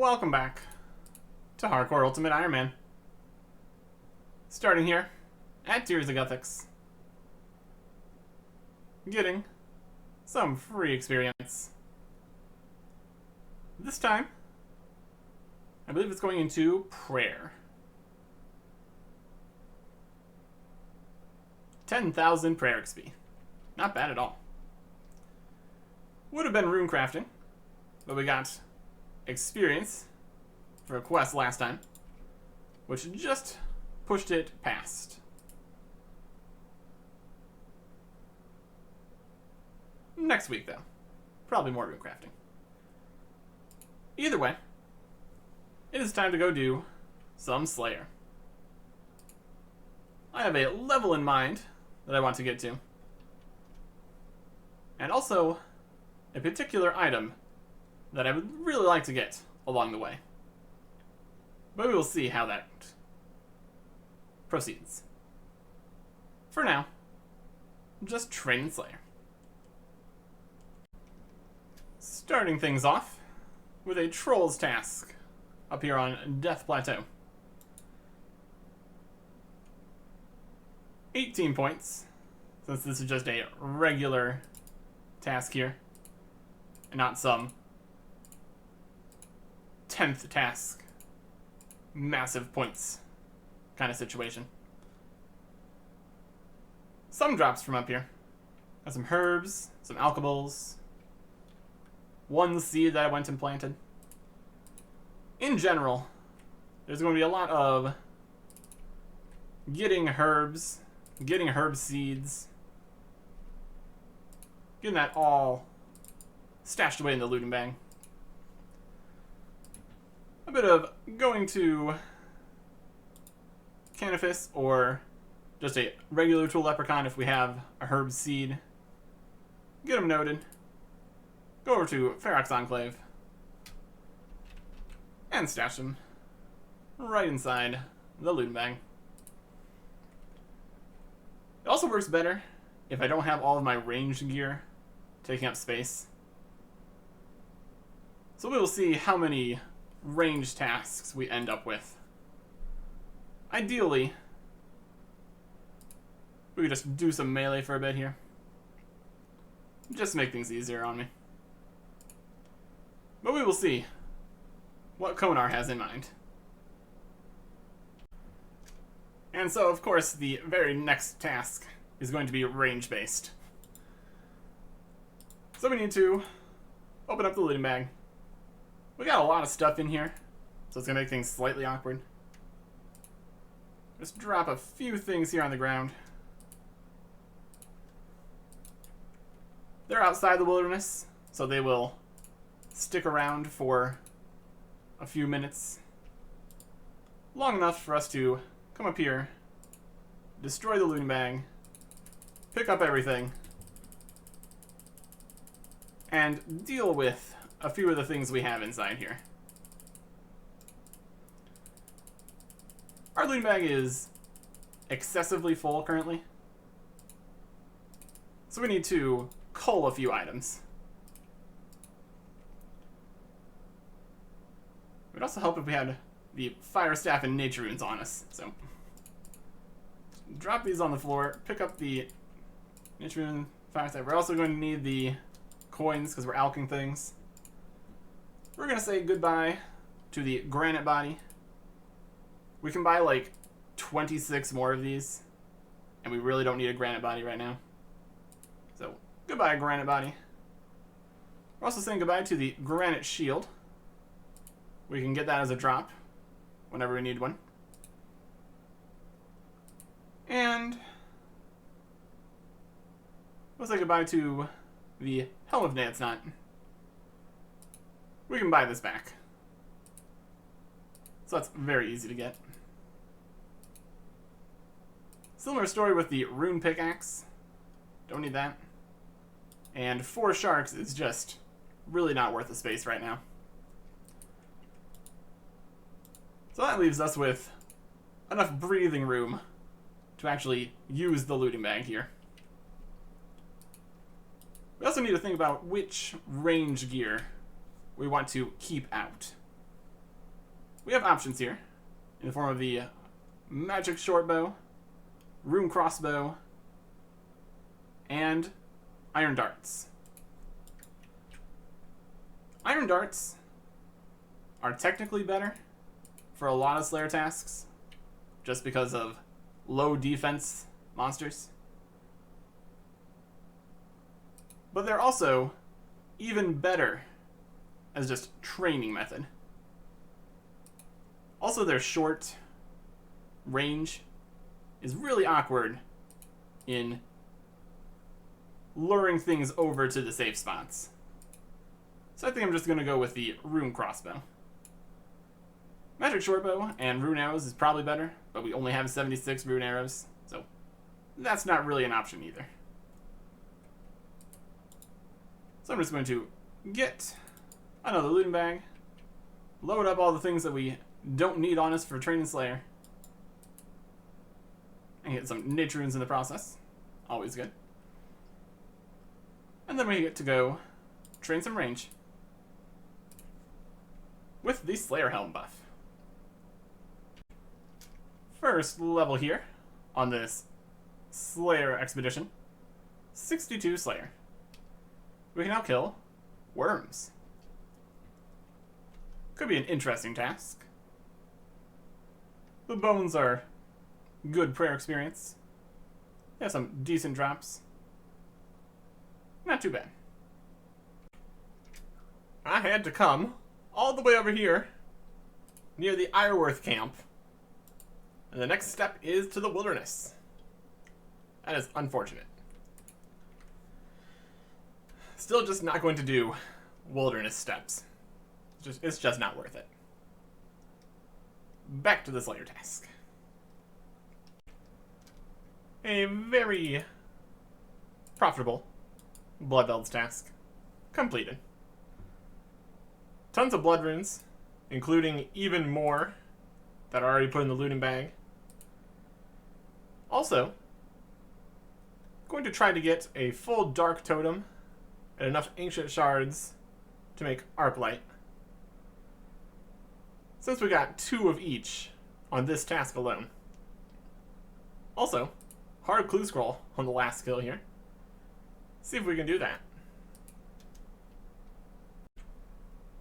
Welcome back to Hardcore Ultimate Iron Man. Starting here at Tears of Ethics. Getting some free experience. This time, I believe it's going into Prayer. 10,000 Prayer XP. Not bad at all. Would have been rune crafting, but we got experience for a quest last time, which just pushed it past. Next week, though, probably more rune crafting. Either way, it is time to go do some Slayer. I have a level in mind that I want to get to, and also a particular item that I would really like to get along the way. But we will see how that proceeds. For now, just training Slayer. Starting things off with a Troll's task up here on Death Plateau. 18 points, since this is just a regular task here, and not some 10th task, massive points kind of situation. Some drops from up here. Got some herbs, some alkables, one seed that I went and planted. In general, there's going to be a lot of getting herbs, getting herb seeds, getting that all stashed away in the looting bag. A bit of going to Canifis or just a regular tool leprechaun if we have a herb seed. Get them noted. Go over to Ferox Enclave and stash them right inside the looting bag. It also works better if I don't have all of my ranged gear taking up space. So we will see how many ranged tasks we end up with. Ideally, we could just do some melee for a bit here. Just to make things easier on me. But we will see what Konar has in mind. And so, of course, the very next task is going to be range-based. So we need to open up the looting bag. We got a lot of stuff in here, so it's going to make things slightly awkward. Just drop a few things here on the ground. They're outside the wilderness, so they will stick around for a few minutes. Long enough for us to come up here, destroy the looting bag, pick up everything, and deal with a few of the things we have inside here. Our looting bag is excessively full currently, so we need to cull a few items. It would also help if we had the fire staff and nature runes on us. So drop these on the floor, pick up the nature rune, fire staff. We're also going to need the coins because we're alching things. We're going to say goodbye to the granite body. We can buy like 26 more of these, and we really don't need a granite body right now. So goodbye, granite body. We're also saying goodbye to the granite shield. We can get that as a drop whenever we need one. And we'll say goodbye to the Helm of Nadsnot. We can buy this back. So that's very easy to get. Similar story with the rune pickaxe. Don't need that. And 4 sharks is just really not worth the space right now. So that leaves us with enough breathing room to actually use the looting bag here. We also need to think about which range gear we want to keep out. we have options here in the form of the magic short bow, rune crossbow, and iron darts. Iron darts are technically better for a lot of Slayer tasks, just because of low defense monsters. But they're also even better as just training method. Also, their short range is really awkward in luring things over to the safe spots. So I think I'm just going to go with the rune crossbow. Magic shortbow and rune arrows is probably better, but we only have 76 rune arrows, so that's not really an option either. So I'm just going to get another looting bag, load up all the things that we don't need on us for training Slayer, and get some nature runes in the process. Always good. And then we get to go train some range with the Slayer Helm buff. First level here on this Slayer expedition, 62 Slayer. We can now kill worms. Could be an interesting task. The bones are good prayer experience. They have some decent drops. Not too bad. I had to come all the way over here near the Ironworth camp. And the next step is to the wilderness. That is unfortunate. Still just not going to do wilderness steps. It's just not worth it. Back to the Slayer task. A very profitable Blood Bells task completed. Tons of blood runes, including even more that are already put in the looting bag. Also, going to try to get a full dark totem and enough ancient shards to make arc light. Since we got 2 of each on this task alone. Also, hard clue scroll on the last skill here. See if we can do that.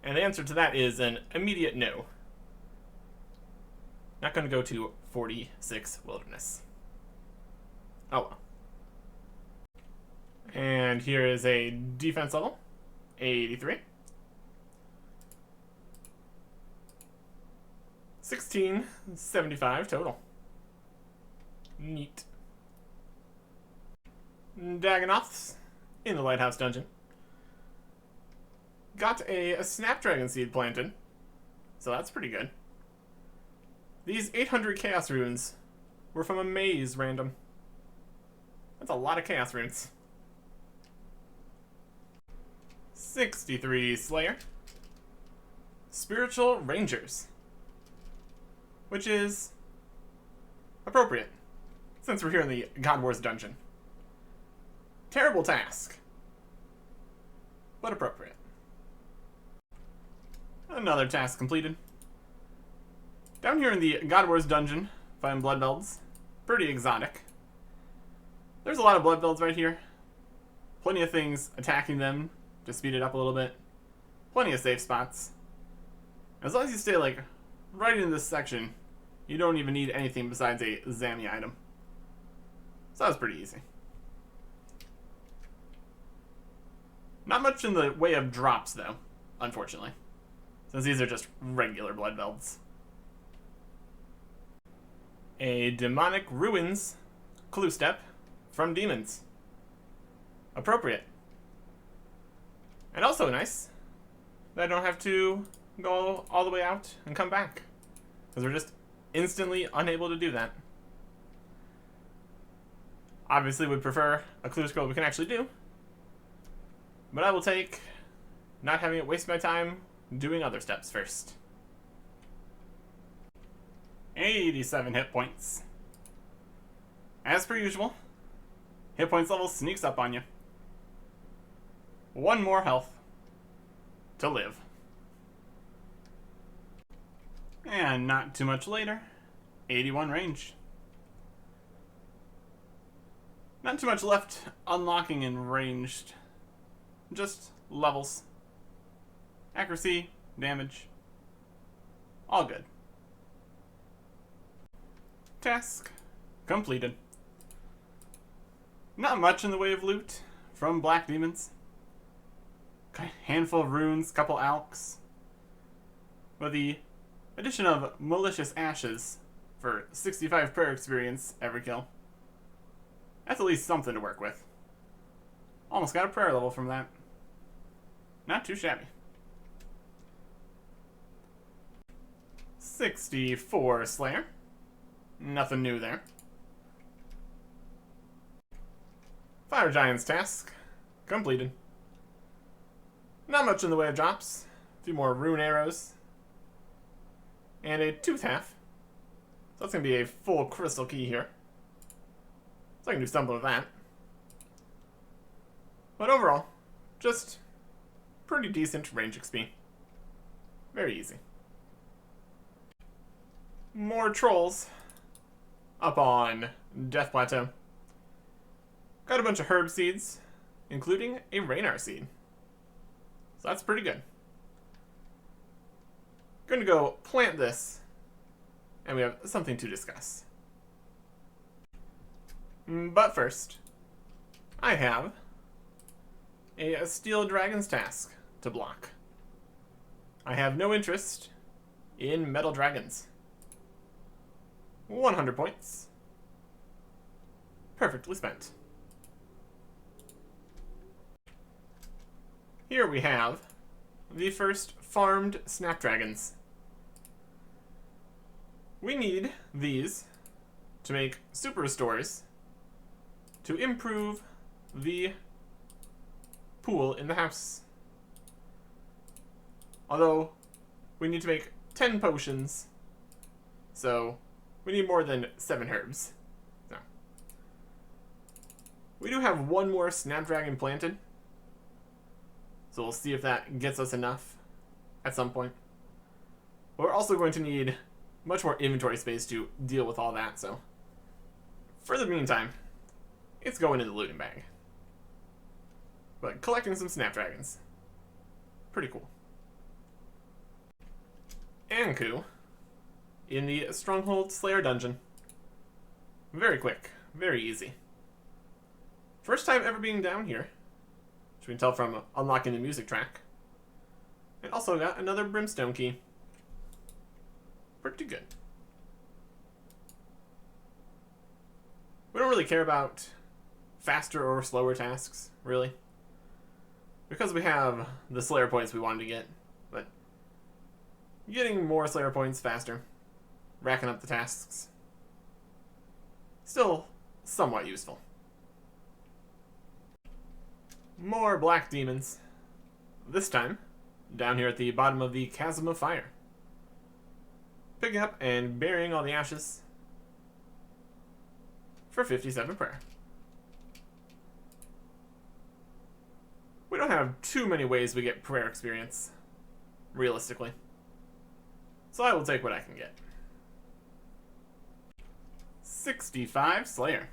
And the answer to that is an immediate no. Not going to go to 46 wilderness. Oh well. And here is a defense level, 83. 1675 total. Neat. Dagonoths in the Lighthouse Dungeon. Got a Snapdragon Seed planted, so that's pretty good. These 800 Chaos Runes were from a maze random. That's a lot of Chaos Runes. 63 Slayer. Spiritual Rangers. Which is appropriate, since we're here in the God Wars dungeon. Terrible task, but appropriate. Another task completed. Down here in the God Wars dungeon, fighting blood bells. Pretty exotic. There's a lot of blood bells right here. Plenty of things attacking them to speed it up a little bit. Plenty of safe spots. As long as you stay like right in this section, you don't even need anything besides a Zami item. So that was pretty easy. Not much in the way of drops though, unfortunately. Since these are just regular blood belts. A Demonic Ruins clue step from demons. Appropriate. And also nice that I don't have to go all the way out and come back. Because we're just instantly unable to do that. Obviously would prefer a clue scroll we can actually do. But I will take not having it waste my time doing other steps first. 87 hit points. As per usual, hit points level sneaks up on you. 1 more health to live. And not too much later, 81 range. Not too much left unlocking in ranged. Just levels. Accuracy, damage. All good. Task completed. Not much in the way of loot from Black Demons. A handful of runes, couple alks. But the addition of Malicious Ashes for 65 prayer experience every kill. That's at least something to work with. Almost got a prayer level from that. Not too shabby. 64 Slayer. Nothing new there. Fire Giant's task completed. Not much in the way of drops. A few more rune arrows. And a tooth half. So that's going to be a full crystal key here. So I can do something with that. But overall, just pretty decent range XP. Very easy. More trolls up on Death Plateau. Got a bunch of herb seeds, including a Raynar seed. So that's pretty good. Gonna go plant this, and we have something to discuss. But first, I have a Steel Dragon's task to block. I have no interest in Metal Dragons. 100 points. Perfectly spent. Here we have the first farmed Snapdragons. We need these to make super restores to improve the pool in the house. Although, we need to make 10 potions, so we need more than 7 herbs. So, we do have one more Snapdragon planted, so we'll see if that gets us enough at some point. But we're also going to need much more inventory space to deal with all that, so for the meantime, it's going in the looting bag. But collecting some Snapdragons. Pretty cool. Anku in the Stronghold Slayer dungeon. Very quick, very easy. First time ever being down here, which we can tell from unlocking the music track. And also got another Brimstone key. Pretty good. We don't really care about faster or slower tasks, really. Because we have the Slayer points we wanted to get, but getting more Slayer points faster, racking up the tasks, still somewhat useful. More Black Demons. This time, down here at the bottom of the Chasm of Fire. Picking up and burying all the ashes for 57 prayer. We don't have too many ways we get prayer experience, realistically. So I will take what I can get. 65 Slayer.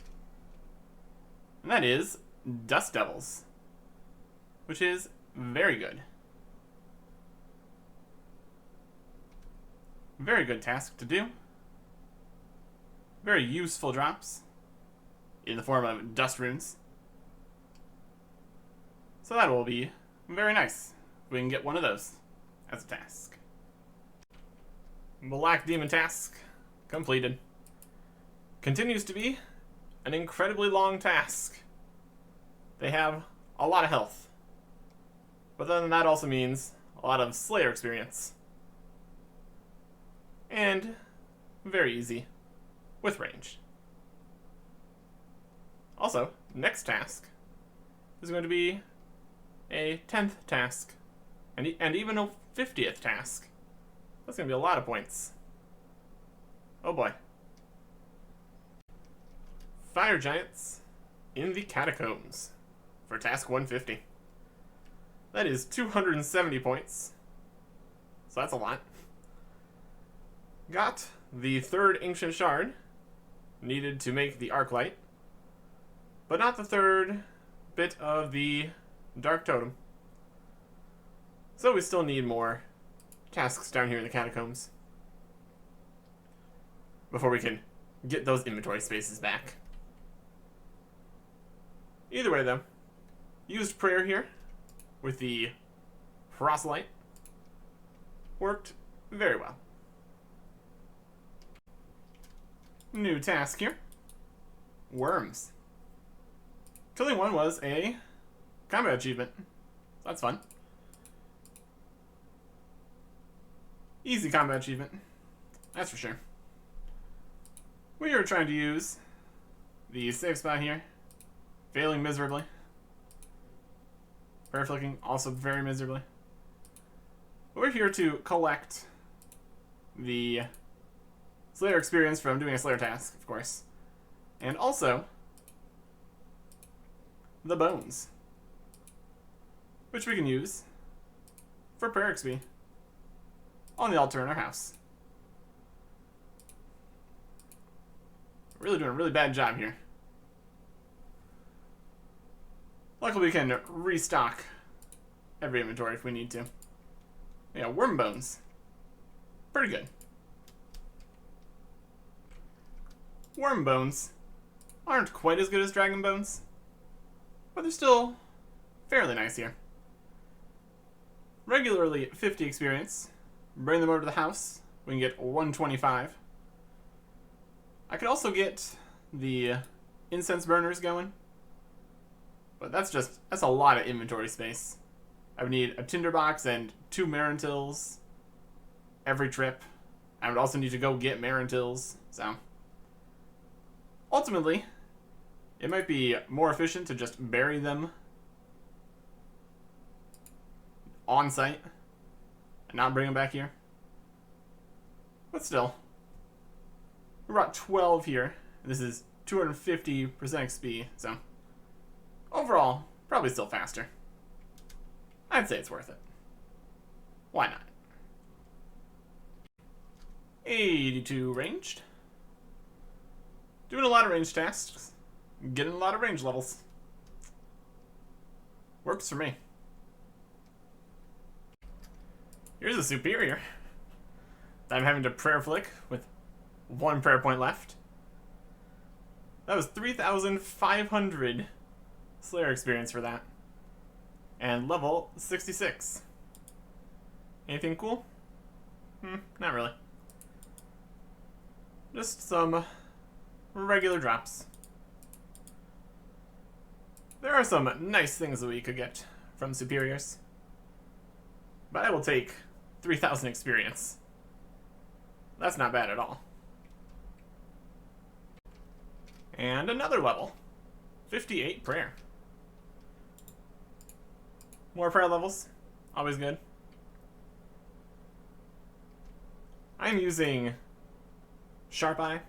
And that is Dust Devils, which is very good. Very good task to do. Very useful drops in the form of dust runes. So that will be very nice if we can get one of those as a task. Black Demon task completed. Continues to be an incredibly long task. They have a lot of health. But then that also means a lot of Slayer experience. And very easy with range. Also, next task is going to be a 10th task and even a 50th task. That's going to be a lot of points. Oh boy. Fire Giants in the Catacombs for task 150. That is 270 points. So that's a lot. Got the third ancient shard needed to make the arc light, but not the third bit of the dark totem. So we still need more tasks down here in the catacombs before we can get those inventory spaces back. Either way, though, used prayer here with the proselyte. Worked very well. New task here. Worms. Killing one was a combat achievement. That's fun. Easy combat achievement. That's for sure. We are trying to use the safe spot here. Failing miserably. Prayer flicking also very miserably. But we're here to collect the Slayer experience from doing a Slayer task, of course. And also the bones, which we can use for prayer XP on the altar in our house. Really doing a really bad job here. Luckily we can restock every inventory if we need to. Yeah, worm bones. Pretty good. Worm bones aren't quite as good as dragon bones, but they're still fairly nice here. Regularly 50 experience. Bring them over to the house. We can get 125. I could also get the incense burners going, but that's a lot of inventory space. I would need a tinderbox and 2 Marintils every trip. I would also need to go get Marintils, so ultimately, it might be more efficient to just bury them on site and not bring them back here. But still, we brought 12 here. This is 250% XP, so overall, probably still faster. I'd say it's worth it. Why not? 82 ranged. Doing a lot of range tasks. Getting a lot of range levels. Works for me. Here's a superior that I'm having to prayer flick with 1 prayer point left. That was 3,500 Slayer experience for that. And level 66. Anything cool? Not really. Just some regular drops. There are some nice things that we could get from superiors, but I will take 3,000 experience. That's not bad at all. And another level. 58 prayer. More prayer levels. Always good. I'm using Sharp Eye.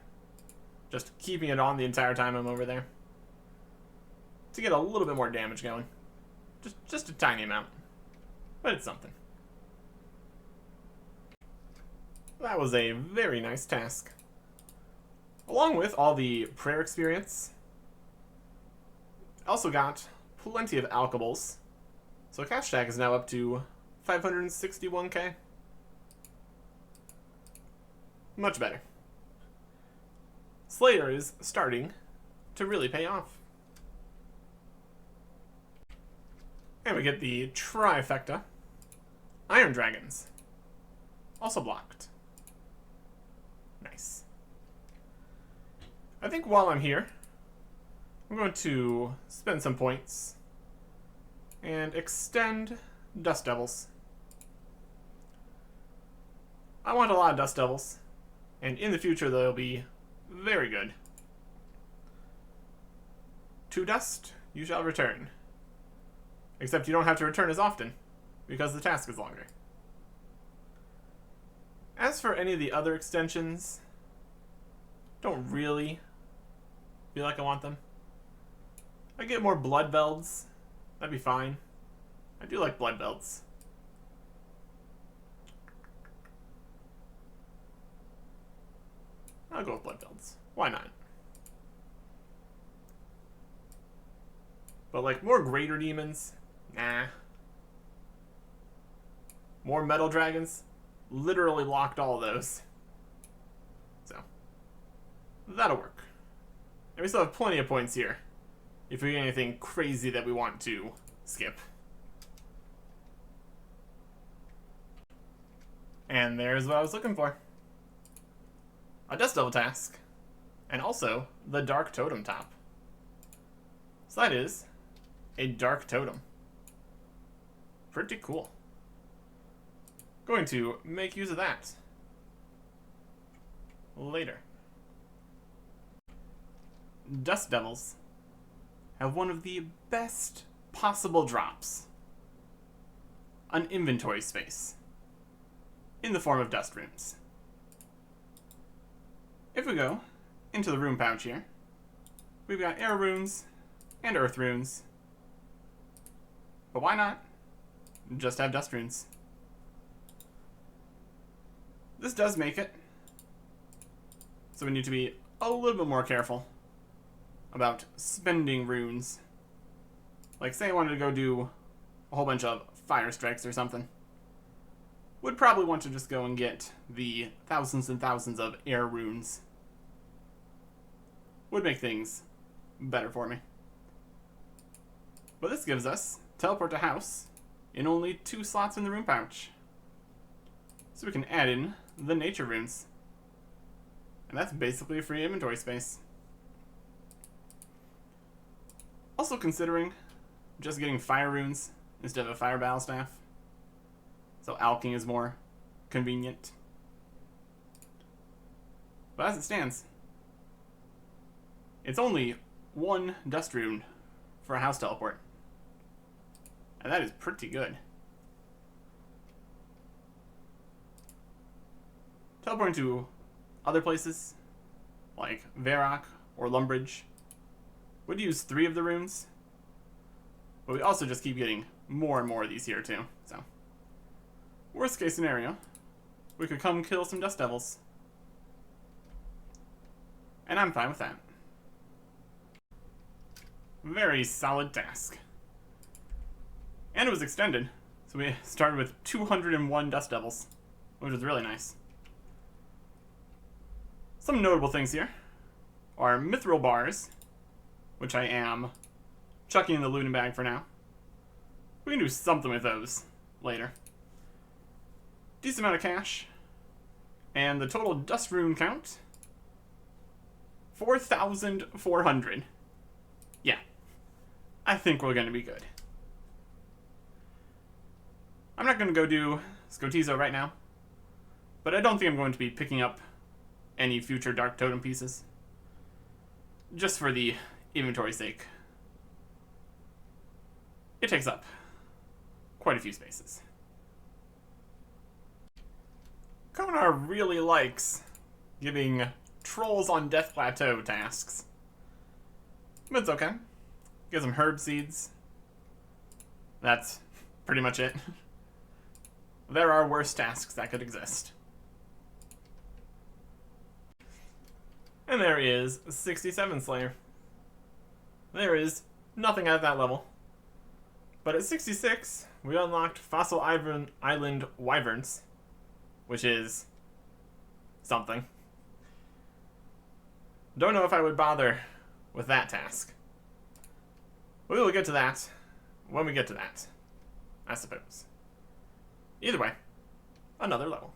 Just keeping it on the entire time I'm over there. To get a little bit more damage going. Just a tiny amount. But it's something. That was a very nice task. Along with all the prayer experience, I also got plenty of alchables. So cash stack is now up to 561k. Much better. Slayer is starting to really pay off. And we get the trifecta. Iron Dragons. Also blocked. Nice. I think while I'm here, I'm going to spend some points and extend Dust Devils. I want a lot of Dust Devils, and in the future they'll be very good. To dust, you shall return. Except you don't have to return as often, because the task is longer. As for any of the other extensions, don't really feel like I want them. I get more blood belts. That'd be fine. I do like blood belts. I'll go with blood fields. Why not? But like more greater demons? Nah. More metal dragons? Literally locked all those. So, that'll work. And we still have plenty of points here if we get anything crazy that we want to skip. And there's what I was looking for. A Dust Devil task. And also the Dark Totem top. So that is a Dark Totem. Pretty cool. Going to make use of that later. Dust Devils have one of the best possible drops. An inventory space in the form of dust runes. If we go into the rune pouch here, we've got air runes and earth runes. But why not just have dust runes? This does make it so we need to be a little bit more careful about spending runes. Like, say I wanted to go do a whole bunch of fire strikes or something. Would probably want to just go and get the thousands and thousands of air runes. Would make things better for me. But this gives us teleport to house in only 2 slots in the rune pouch. So we can add in the nature runes. And that's basically free inventory space. Also considering just getting fire runes instead of a fire battle staff. So alching is more convenient. But as it stands, it's only 1 dust rune for a house teleport. And that is pretty good. Teleporting to other places, like Varrock or Lumbridge, would use 3 of the runes. But we also just keep getting more and more of these here too, so. Worst case scenario, we could come kill some Dust Devils. And I'm fine with that. Very solid task. And it was extended, so we started with 201 Dust Devils, which was really nice. Some notable things here are mithril bars, which I am chucking in the looting bag for now. We can do something with those later. Decent amount of cash. And the total dust rune count, 4,400. Yeah, I think we're going to be good. I'm not going to go do Scotizo right now, but I don't think I'm going to be picking up any future Dark Totem pieces. Just for the inventory sake. It takes up quite a few spaces. Konar really likes giving Trolls on Death Plateau tasks. But it's okay. Get some herb seeds. That's pretty much it. There are worse tasks that could exist. And there is 67 Slayer. There is nothing at that level. But at 66, we unlocked Fossil Island Wyverns, which is something. Don't know if I would bother with that task. We will get to that when we get to that, I suppose. Either way, another level.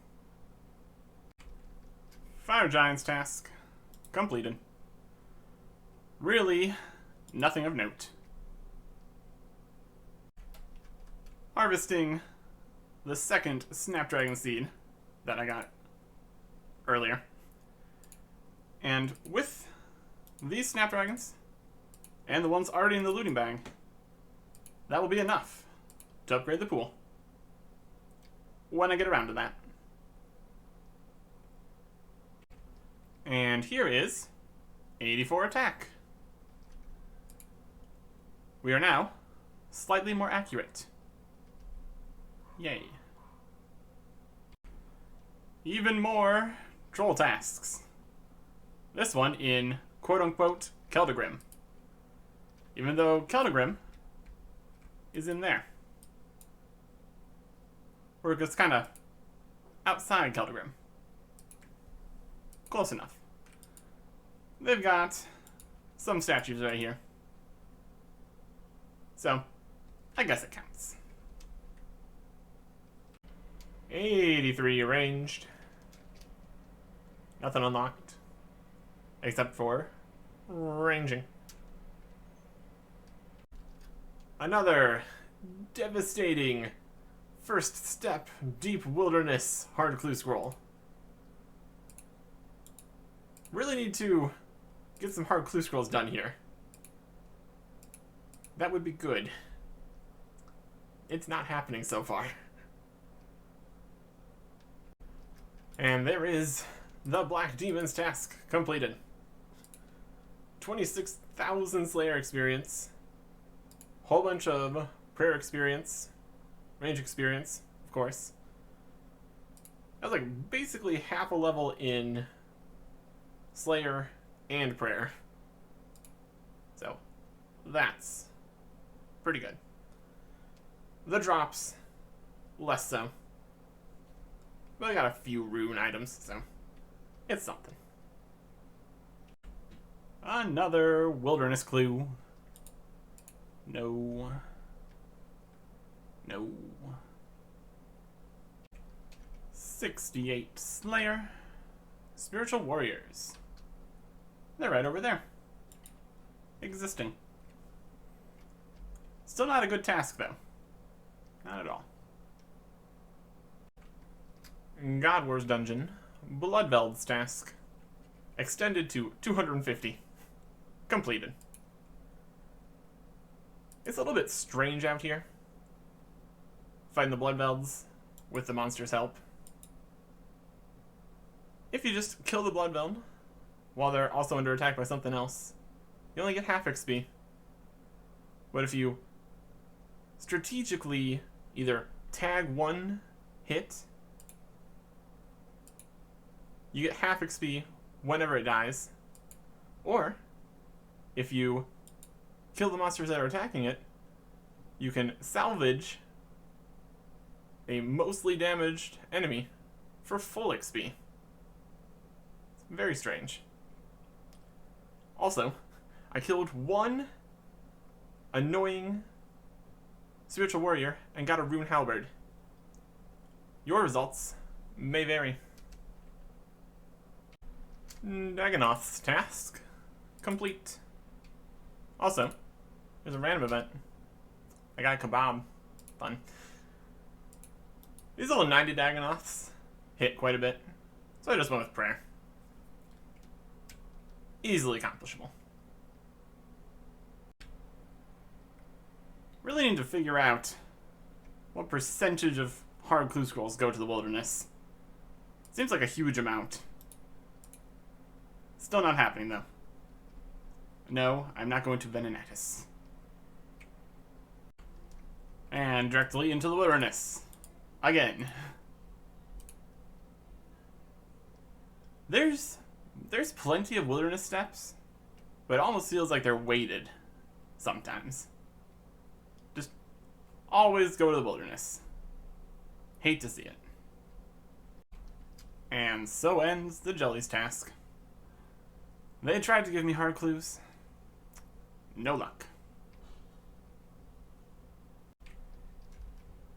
Fire Giants task completed. Really, nothing of note. Harvesting the second Snapdragon seed that I got earlier. And with these Snapdragons, and the ones already in the looting bag, that will be enough to upgrade the pool when I get around to that. And here is 84 attack. We are now slightly more accurate. Yay. Even more troll tasks. This one in quote-unquote Keldagrim. Even though Keldagrim is in there. Or it's kind of outside Keldagrim. Close enough. They've got some statues right here. So, I guess it counts. 83 arranged. Nothing unlocked. Except for ranging. Another devastating first step deep wilderness hard clue scroll. Really need to get some hard clue scrolls done here. That would be good. It's not happening so far. And there is the Black Demon's task completed. 26,000 Slayer experience. Whole bunch of prayer experience. Range experience, of course. That was like basically half a level in Slayer and prayer. So, that's pretty good. The drops, less so. But I got a few rune items, so it's something. Another wilderness clue. No. No. 68 Slayer. Spiritual Warriors. They're right over there. Existing. Still not a good task, though. Not at all. God Wars Dungeon. Bloodveld's task. Extended to 250. Completed. It's a little bit strange out here. Fighting the Bloodvelds with the monster's help. If you just kill the Bloodveld while they're also under attack by something else, you only get half XP. But if you strategically either tag one hit, you get half XP whenever it dies, or if you kill the monsters that are attacking it, you can salvage a mostly damaged enemy for full XP. It's very strange. Also, I killed one annoying spiritual warrior and got a rune halberd. Your results may vary. Dagonoth's task complete. Also, there's a random event. I got a kebab. Fun. These little 90 Dagonoths hit quite a bit, so I just went with prayer. Easily accomplishable. Really need to figure out what percentage of hard clue scrolls go to the wilderness. Seems like a huge amount. Still not happening, though. No, I'm not going to Venenatus. And directly into the wilderness. Again. There's plenty of wilderness steps, but it almost feels like they're weighted sometimes. Just always go to the wilderness. Hate to see it. And so ends the Jelly's task. They tried to give me hard clues. No luck.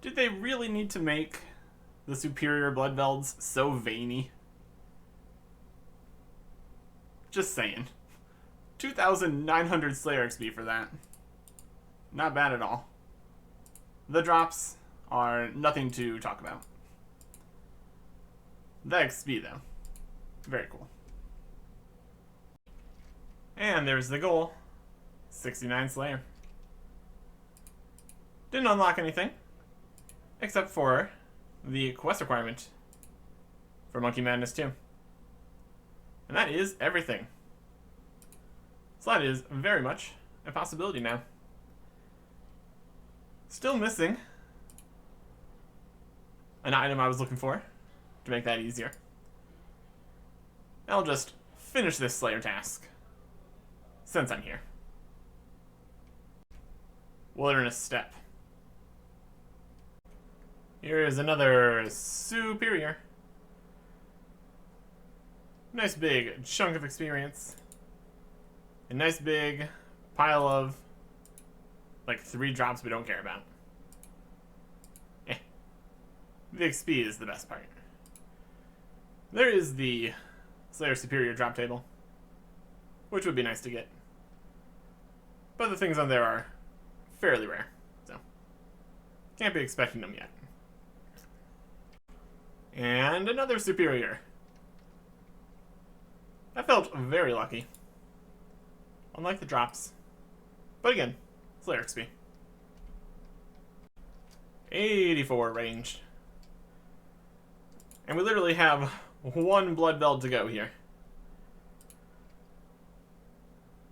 Did they really need to make the superior Bloodvelds so veiny? Just saying. 2,900 Slayer XP for that. Not bad at all. The drops are nothing to talk about. The XP, though. Very cool. And there's the goal. 69 Slayer. Didn't unlock anything. Except for the quest requirement for Monkey Madness 2. And that is everything. So that is very much a possibility now. Still missing an item I was looking for to make that easier. I'll just finish this Slayer task. Since I'm here. Wilderness Steppe. Here is another superior. Nice big chunk of experience. A nice big pile of, like, 3 drops we don't care about. The XP is the best part. There is the Slayer Superior drop table, which would be nice to get. But the things on there are fairly rare, so can't be expecting them yet. And another Superior. I felt very lucky. Unlike the drops. But again, Slayer XP. 84 ranged. And we literally have 1 blood belt to go here.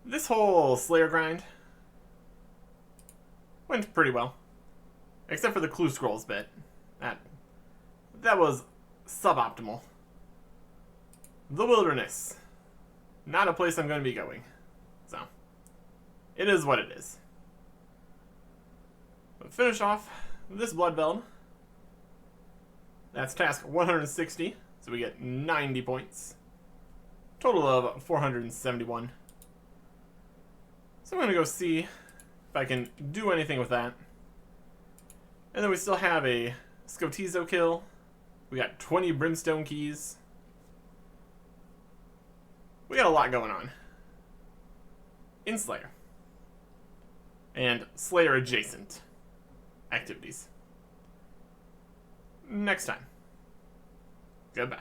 This whole Slayer grind went pretty well. Except for the clue scrolls bit. That was suboptimal. The wilderness. Not a place I'm going to be going. So, it is what it is. But finish off this blood belt. That's task 160, so we get 90 points. Total of 471. So I'm going to go see if I can do anything with that. And then we still have a Scotizo kill. We got 20 Brimstone keys. We got a lot going on in Slayer. And Slayer adjacent activities. Next time. Goodbye.